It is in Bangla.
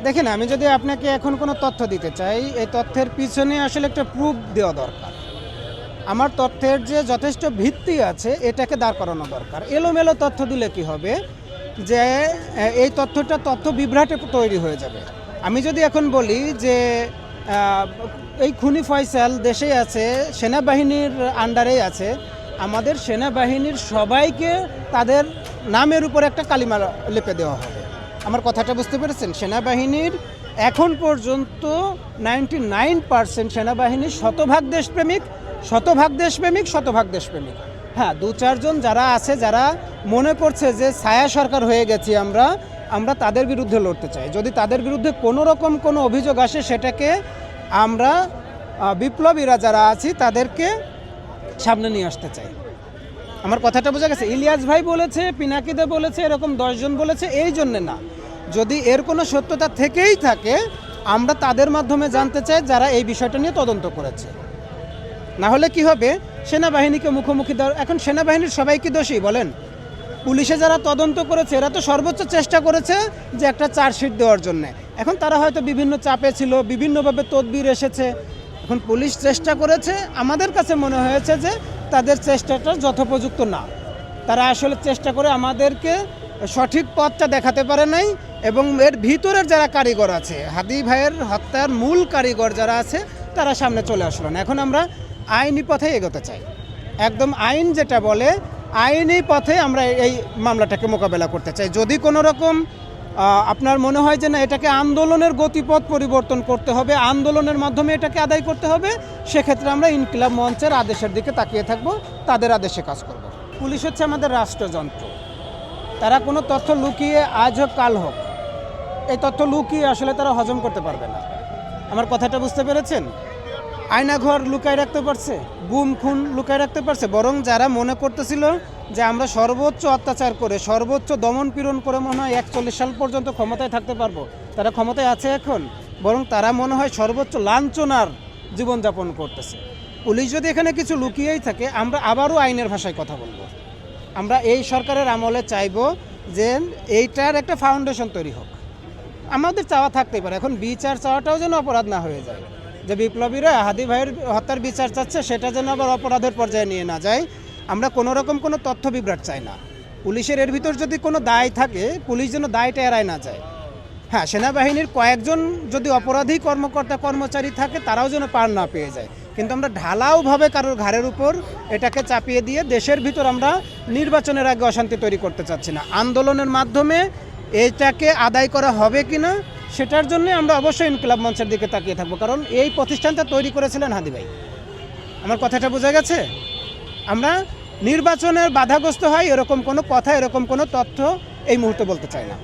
দেখেন, আমি যদি আপনাকে এখন কোনো তথ্য দিতে চাই, এই তথ্যের পিছনে আসলে একটা প্রুফ দেওয়া দরকার। আমার তথ্যের যে যথেষ্ট ভিত্তি আছে এটাকে দাঁড় করানো দরকার। এলোমেলো তথ্য দিলে কি হবে, যে এই তথ্য বিভ্রাটে তৈরি হয়ে যাবে। আমি যদি এখন বলি যে এই খুনি ফয়সাল দেশেই আছে, সেনাবাহিনীর আন্ডারেই আছে, আমাদের সেনাবাহিনীর সবাইকে তাদের নামের উপর একটা কালিমা লেপে দেওয়া হবে। আমার কথাটা বুঝতে পেরেছেন? সেনাবাহিনীর এখন পর্যন্ত 99% সেনাবাহিনী শতভাগ দেশপ্রেমিক, শতভাগ দেশপ্রেমিক। হ্যাঁ, 2-4 জন যারা আছে, যারা মনে করছে যে ছায়া সরকার হয়ে গেছি আমরা তাদের বিরুদ্ধে লড়তে চাই। যদি তাদের বিরুদ্ধে কোনো রকম কোনো অভিযোগ আসে, সেটাকে আমরা বিপ্লবীরা যারা আছি তাদেরকে সামনে নিয়ে আসতে চাই। আমার কথাটা বোঝা গেছে? ইলিয়াস ভাই বলেছে, পিনাকিদে বলেছে, এরকম 10 জন বলেছে, এই জন্যে না। যদি এর কোনো সত্যতা থেকেই থাকে, আমরা তাদের মাধ্যমে জানতে চাই যারা এই বিষয়টা নিয়ে তদন্ত করেছে। না হলে কি হবে, সেনাবাহিনীকে মুখোমুখি দেওয়ার। এখন সেনাবাহিনীর সবাই কি দোষী বলেন? পুলিশে যারা তদন্ত করেছে এরা তো সর্বোচ্চ চেষ্টা করেছে যে একটা চার্জশিট দেওয়ার জন্যে। এখন তারা হয়তো বিভিন্ন চাপে ছিল, বিভিন্নভাবে তদবির এসেছে। এখন পুলিশ চেষ্টা করেছে, আমাদের কাছে মনে হয়েছে যে তাদের চেষ্টাটা যথোপযুক্ত না। তারা আসলে চেষ্টা করে আমাদেরকে সঠিক পথটা দেখাতে পারে নাই, এবং এর ভিতরের যারা কারিগর আছে, হাদি ভাইয়ের হত্যার মূল কারিগর যারা আছে, তারা সামনে চলে আসলো না। এখন আমরা আইনি পথে এগোতে চাই। একদম আইন যেটা বলে, আইনি পথে আমরা এই মামলাটাকে মোকাবেলা করতে চাই। যদি কোনো রকম আপনার মনে হয় যে না, এটাকে আন্দোলনের গতিপথ পরিবর্তন করতে হবে, আন্দোলনের মাধ্যমে এটাকে আদায় করতে হবে, সেক্ষেত্রে আমরা ইনকিলাব মঞ্চের আদেশের দিকে তাকিয়ে থাকব, তাদের আদেশে কাজ করব। পুলিশ হচ্ছে আমাদের রাষ্ট্রযন্ত্র। তারা কোনো তথ্য লুকিয়ে আজ হোক কাল হোক, এই তথ্য লুকিয়ে আসলে তারা হজম করতে পারবে না। আমার কথাটা বুঝতে পেরেছেন? আয়নাঘর লুকায় রাখতে পারছে, গুম খুন লুকায় রাখতে পারছে। বরং যারা মনে করতেছিল যে আমরা সর্বোচ্চ অত্যাচার করে, সর্বোচ্চ দমন পীড়ন করে মনে হয় 41 সাল পর্যন্ত ক্ষমতায় থাকতে পারবো, তারা ক্ষমতায় আছে এখন। বরং তারা মনে হয় সর্বোচ্চ লাঞ্ছনার জীবনযাপন করতেছে। পুলিশ যদি এখানে কিছু লুকিয়েই থাকে, আমরা আবারও আইনের ভাষায় কথা বলবো। আমরা এই সরকারের আমলে চাইব যে এইটার একটা ফাউন্ডেশন তৈরি হোক। আমাদের চাওয়া থাকতেই পারে, এখন বিচার চাওয়াটাও যেন অপরাধ না হয়ে যায়। যে বিপ্লবীরা হাদি ভাইয়ের হত্যার বিচার চাচ্ছে, সেটা যেন আবার অপরাধের পর্যায়ে নিয়ে না যায়। আমরা কোনো রকম কোনো তথ্য বিভ্রাট চাই না। পুলিশের এর ভিতর যদি কোনো দায় থাকে, পুলিশ যেন দায়টা এড়ায় না যায়। হ্যাঁ, সেনাবাহিনীর কয়েকজন যদি অপরাধী কর্মকর্তা কর্মচারী থাকে, তারাও যেন পার না পেয়ে যায়। কিন্তু আমরা ঢালাওভাবে কারোর ঘাড়ের উপর এটাকে চাপিয়ে দিয়ে দেশের ভিতর আমরা নির্বাচনের আগে অশান্তি তৈরি করতে চাচ্ছি না। আন্দোলনের মাধ্যমে এটাকে আদায় করা হবে কিনা, সেটার জন্য আমরা অবশ্যই ইনকিলাব মঞ্চের দিকে তাকিয়ে থাকবো। কারণ এই প্রতিষ্ঠানটা তৈরি করেছিলেন হাদি ভাই। আমার কথাটা বোঝা গেছে? আমরা নির্বাচনের বাধাগ্রস্ত হয় এরকম কোনো কথা, এরকম কোনো তথ্য এই মুহূর্তে বলতে চাই না।